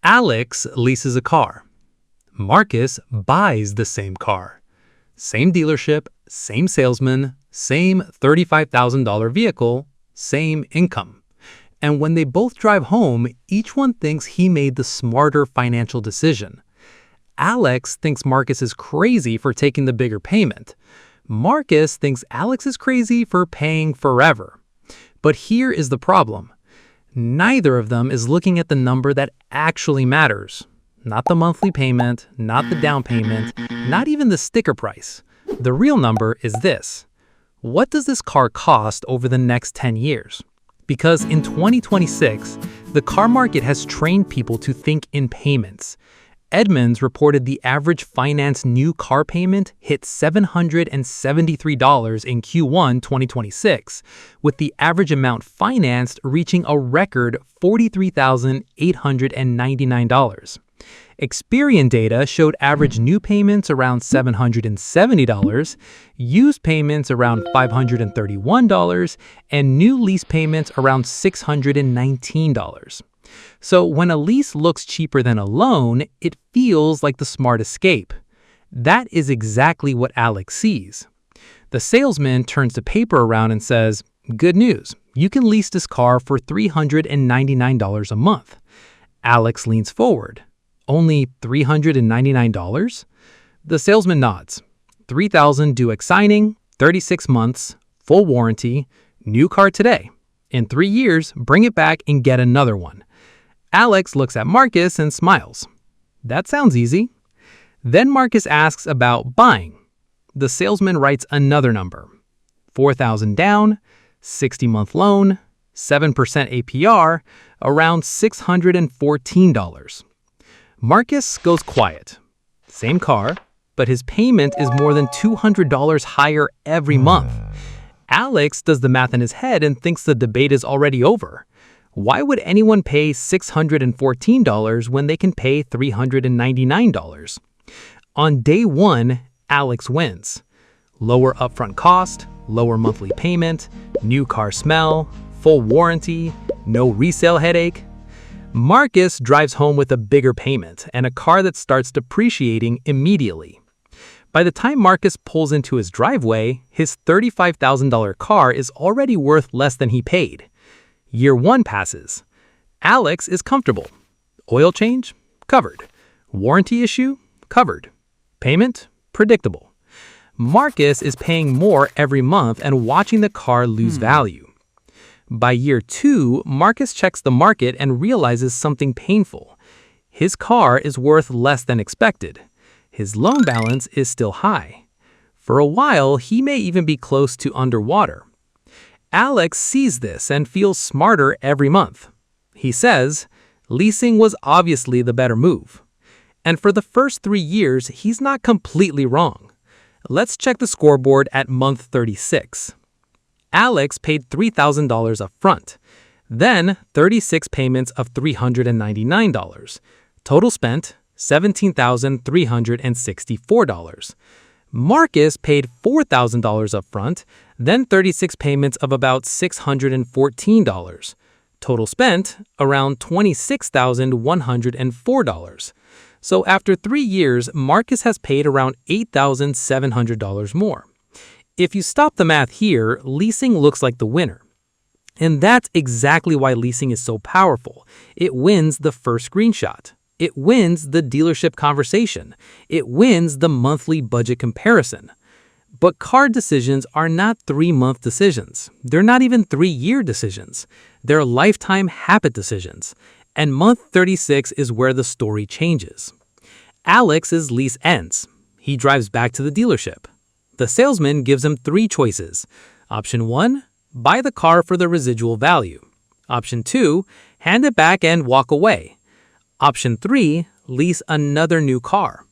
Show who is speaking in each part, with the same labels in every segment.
Speaker 1: Alex leases a car. Marcus buys the same car. Same dealership, same salesman, same $35,000 vehicle, same income. And when they both drive home, each one thinks he made the smarter financial decision. Alex thinks Marcus is crazy for taking the bigger payment. Marcus thinks Alex is crazy for paying forever. But here is the problem. Neither of them is looking at the number that actually matters. Not the monthly payment, not the down payment, not even the sticker price. The real number is this. What does this car cost over the next 10 years? Because in 2026, the car market has trained people to think in payments. Edmunds reported the average finance new car payment hit $773 in Q1 2026, with the average amount financed reaching a record $43,899. Experian data showed average new payments around $770, used payments around $531, and new lease payments around $619. So when a lease looks cheaper than a loan, it feels like the smart escape. That is exactly what Alex sees. The salesman turns the paper around and says, "Good news, you can lease this car for $399 a month." Alex leans forward. "Only $399? The salesman nods. $3,000 due at signing, 36 months, full warranty, new car today. In 3 years, bring it back and get another one. Alex looks at Marcus and smiles. That sounds easy. Then Marcus asks about buying. The salesman writes another number. $4,000 down, 60-month loan, 7% APR, around $614. Marcus goes quiet. Same car, but his payment is more than $200 higher every month. Alex does the math in his head and thinks the debate is already over. Why would anyone pay $614 when they can pay $399? On day one, Alex wins. Lower upfront cost, lower monthly payment, new car smell, full warranty, no resale headache. Marcus drives home with a bigger payment and a car that starts depreciating immediately. By the time Marcus pulls into his driveway, his $35,000 car is already worth less than he paid. Year one passes. Alex is comfortable. Oil change? Covered. Warranty issue? Covered. Payment? Predictable. Marcus is paying more every month and watching the car lose value. By year two, Marcus checks the market and realizes something painful. His car is worth less than expected. His loan balance is still high. For a while, he may even be close to underwater. Alex sees this and feels smarter every month. He says, leasing was obviously the better move. And for the first 3 years, he's not completely wrong. Let's check the scoreboard at month 36. Alex paid $3,000 up front, then 36 payments of $399. Total spent $17,364. Marcus paid $4,000 up front, then 36 payments of about $614. Total spent around $26,104. So after 3 years, Marcus has paid around $8,700 more. If you stop the math here, leasing looks like the winner. And that's exactly why leasing is so powerful. It wins the first screenshot. It wins the dealership conversation. It wins the monthly budget comparison. But car decisions are not 3-month decisions. They're not even 3-year decisions. They're lifetime habit decisions. And month 36 is where the story changes. Alex's lease ends. He drives back to the dealership. The salesman gives him 3 choices. Option 1, buy the car for the residual value. Option 2, hand it back and walk away. Option 3, lease another new car.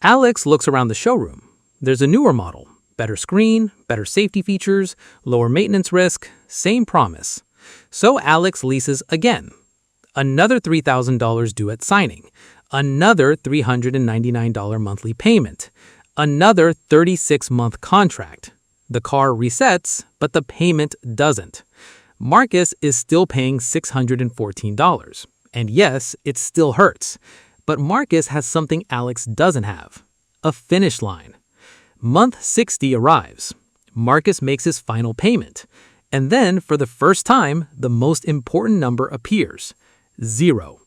Speaker 1: Alex looks around the showroom. There's a newer model, better screen, better safety features, lower maintenance risk, same promise. So Alex leases again. Another $3,000 due at signing. Another $399 monthly payment. Another 36-month contract. The car resets, but the payment doesn't. Marcus is still paying $614. And yes, it still hurts. But Marcus has something Alex doesn't have: a finish line. Month 60 arrives. Marcus makes his final payment. And then, for the first time, the most important number appears: zero.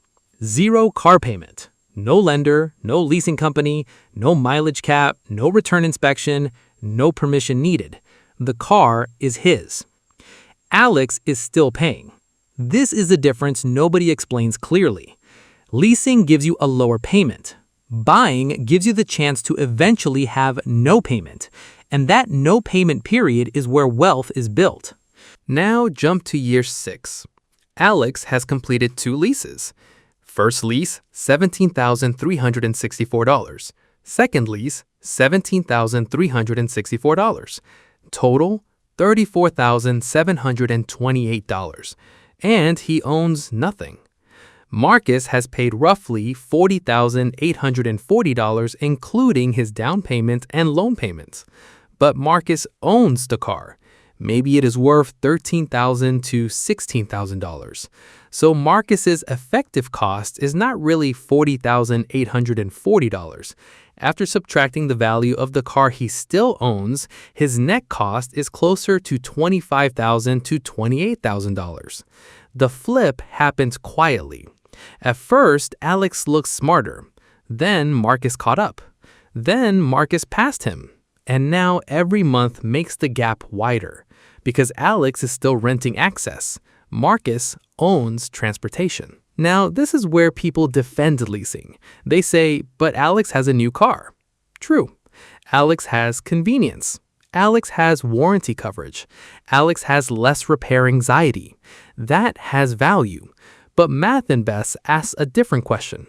Speaker 1: Zero car payment. No lender, no leasing company, no mileage cap, no return inspection, no permission needed. The car is his. Alex is still paying. This is the difference nobody explains clearly. Leasing gives you a lower payment. Buying gives you the chance to eventually have no payment. And that no payment period is where wealth is built. Now jump to year 6. Alex has completed 2 leases. First lease, $17,364. Second lease, $17,364. Total, $34,728. And he owns nothing. Marcus has paid roughly $40,840, including his down payment and loan payments. But Marcus owns the car. Maybe it is worth $13,000 to $16,000. So Marcus's effective cost is not really $40,840. After subtracting the value of the car he still owns, his net cost is closer to $25,000 to $28,000. The flip happens quietly. At first, Alex looks smarter. Then Marcus caught up. Then Marcus passed him. And now every month makes the gap wider. Because Alex is still renting access. Marcus owns transportation. Now, this is where people defend leasing. They say, but Alex has a new car. True. Alex has convenience. Alex has warranty coverage. Alex has less repair anxiety. That has value. But Math Invest asks a different question.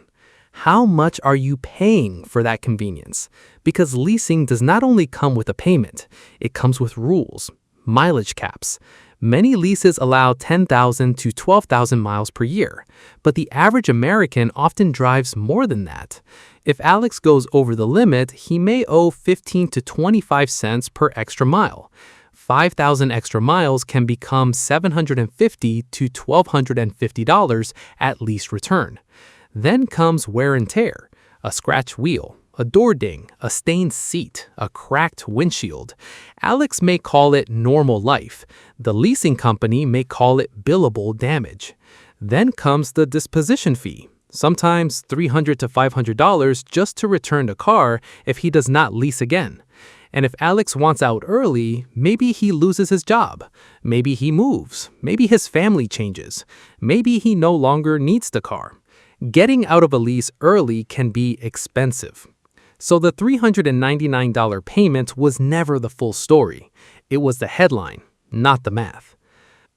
Speaker 1: How much are you paying for that convenience? Because leasing does not only come with a payment, it comes with rules, mileage caps. Many leases allow 10,000 to 12,000 miles per year, but the average American often drives more than that. If Alex goes over the limit, he may owe 15 to 25 cents per extra mile. 5,000 extra miles can become $750 to $1,250 at lease return. Then comes wear and tear, a scratched wheel, a door ding, a stained seat, a cracked windshield. Alex may call it normal life. The leasing company may call it billable damage. Then comes the disposition fee, sometimes $300 to $500 just to return the car if he does not lease again. And if Alex wants out early, maybe he loses his job. Maybe he moves. Maybe his family changes. Maybe he no longer needs the car. Getting out of a lease early can be expensive. So the $399 payment was never the full story. It was the headline, not the math.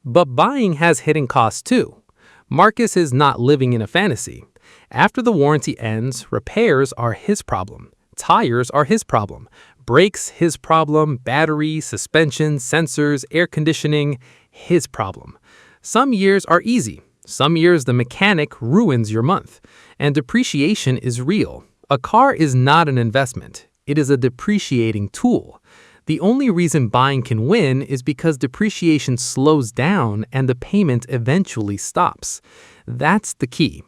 Speaker 1: But buying has hidden costs too. Marcus is not living in a fantasy. After the warranty ends, repairs are his problem. Tires are his problem. Brakes, his problem. Battery, suspension, sensors, air conditioning, his problem. Some years are easy. Some years the mechanic ruins your month. And depreciation is real. A car is not an investment. It is a depreciating tool. The only reason buying can win is because depreciation slows down and the payment eventually stops. That's the key.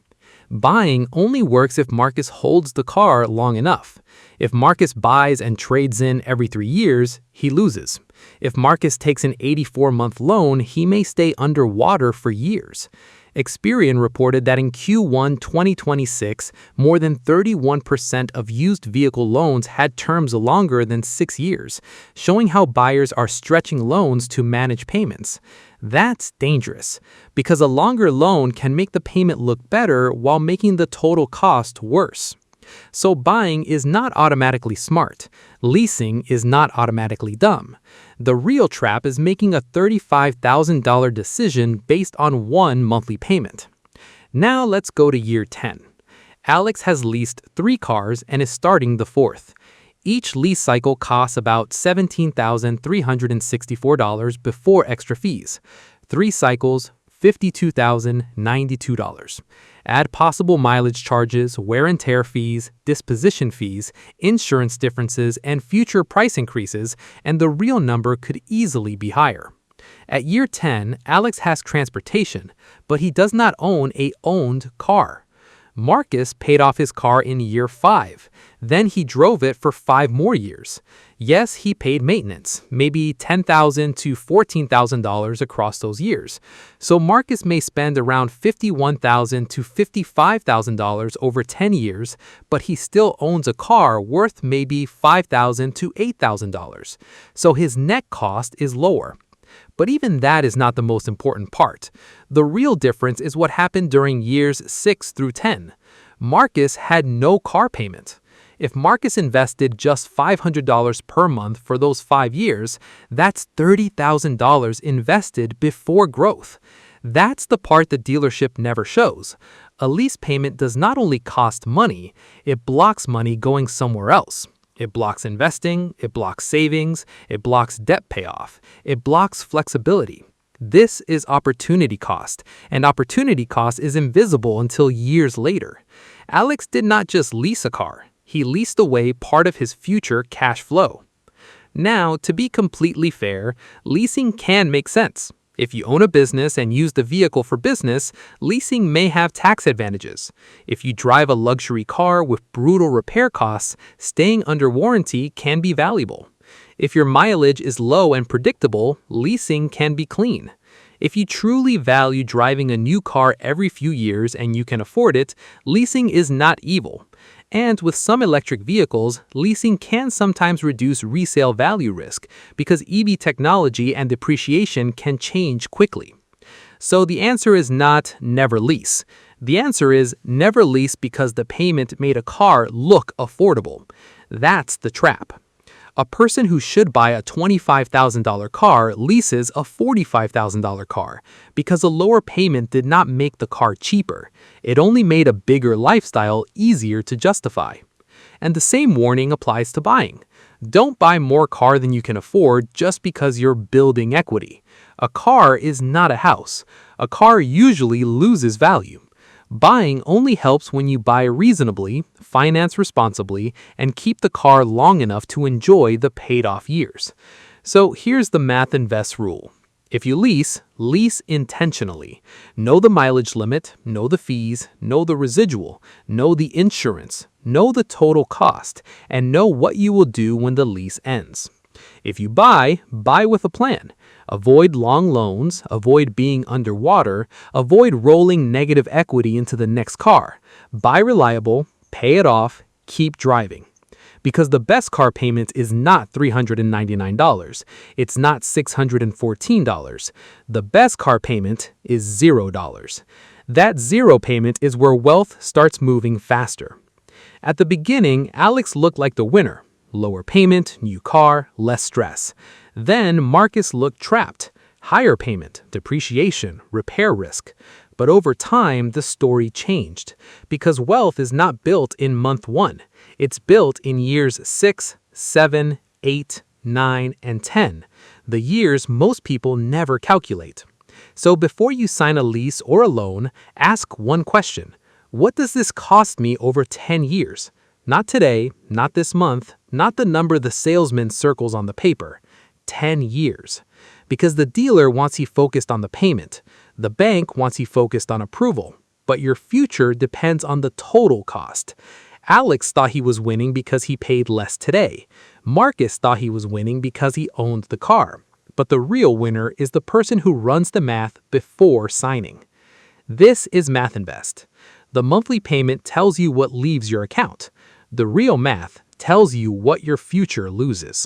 Speaker 1: Buying only works if Marcus holds the car long enough. If Marcus buys and trades in every 3 years, he loses. If Marcus takes an 84-month loan, he may stay underwater for years. Experian reported that in Q1 2026, more than 31% of used vehicle loans had terms longer than 6 years, showing how buyers are stretching loans to manage payments. That's dangerous, because a longer loan can make the payment look better while making the total cost worse. So buying is not automatically smart. Leasing is not automatically dumb. The real trap is making a $35,000 decision based on one monthly payment. Now let's go to year 10. Alex has leased 3 cars and is starting the 4th. Each lease cycle costs about $17,364 before extra fees. 3 cycles, $52,092. Add possible mileage charges, wear and tear fees, disposition fees, insurance differences, and future price increases, and the real number could easily be higher. At year 10, Alex has transportation, but he does not own a owned car. Marcus paid off his car in year 5. Then he drove it for 5 more years. Yes, he paid maintenance, maybe $10,000 to $14,000 across those years. So Marcus may spend around $51,000 to $55,000 over 10 years, but he still owns a car worth maybe $5,000 to $8,000. So his net cost is lower. But even that is not the most important part. The real difference is what happened during years 6 through 10. Marcus had no car payment. If Marcus invested just $500 per month for those 5 years, that's $30,000 invested before growth. That's the part the dealership never shows. A lease payment does not only cost money, it blocks money going somewhere else. It blocks investing, it blocks savings, it blocks debt payoff, it blocks flexibility. This is opportunity cost, and opportunity cost is invisible until years later. Alex did not just lease a car, he leased away part of his future cash flow. Now, to be completely fair, leasing can make sense. If you own a business and use the vehicle for business, leasing may have tax advantages. If you drive a luxury car with brutal repair costs, staying under warranty can be valuable. If your mileage is low and predictable, leasing can be clean. If you truly value driving a new car every few years and you can afford it, leasing is not evil. And with some electric vehicles, leasing can sometimes reduce resale value risk because EV technology and depreciation can change quickly. So the answer is not never lease. The answer is never lease because the payment made a car look affordable. That's the trap. A person who should buy a $25,000 car leases a $45,000 car because a lower payment did not make the car cheaper. It only made a bigger lifestyle easier to justify. And the same warning applies to buying. Don't buy more car than you can afford just because you're building equity. A car is not a house. A car usually loses value. Buying only helps when you buy reasonably, finance responsibly, and keep the car long enough to enjoy the paid-off years. So here's the math invest rule. If you lease, lease intentionally. Know the mileage limit, know the fees, know the residual, know the insurance, know the total cost, and know what you will do when the lease ends. If you buy with a plan. Avoid long loans, avoid being underwater, avoid rolling negative equity into the next car. Buy reliable, pay it off, keep driving. Because the best car payment is not $399. It's not $614. The best car payment is $0. That zero payment is where wealth starts moving faster. At the beginning, Alex looked like the winner. Lower payment, new car, less stress. Then Marcus looked trapped. Higher payment, depreciation, repair risk. But over time, the story changed. Because wealth is not built in month 1. It's built in years 6, 7, 8, 9, and 10. The years most people never calculate. So before you sign a lease or a loan, ask one question. What does this cost me over 10 years? Not today, not this month, not the number the salesman circles on the paper. 10 years. Because the dealer wants you focused on the payment. The bank wants you focused on approval. But your future depends on the total cost. Alex thought he was winning because he paid less today. Marcus thought he was winning because he owned the car. But the real winner is the person who runs the math before signing. This is Math Invest. The monthly payment tells you what leaves your account. The real math tells you what your future loses.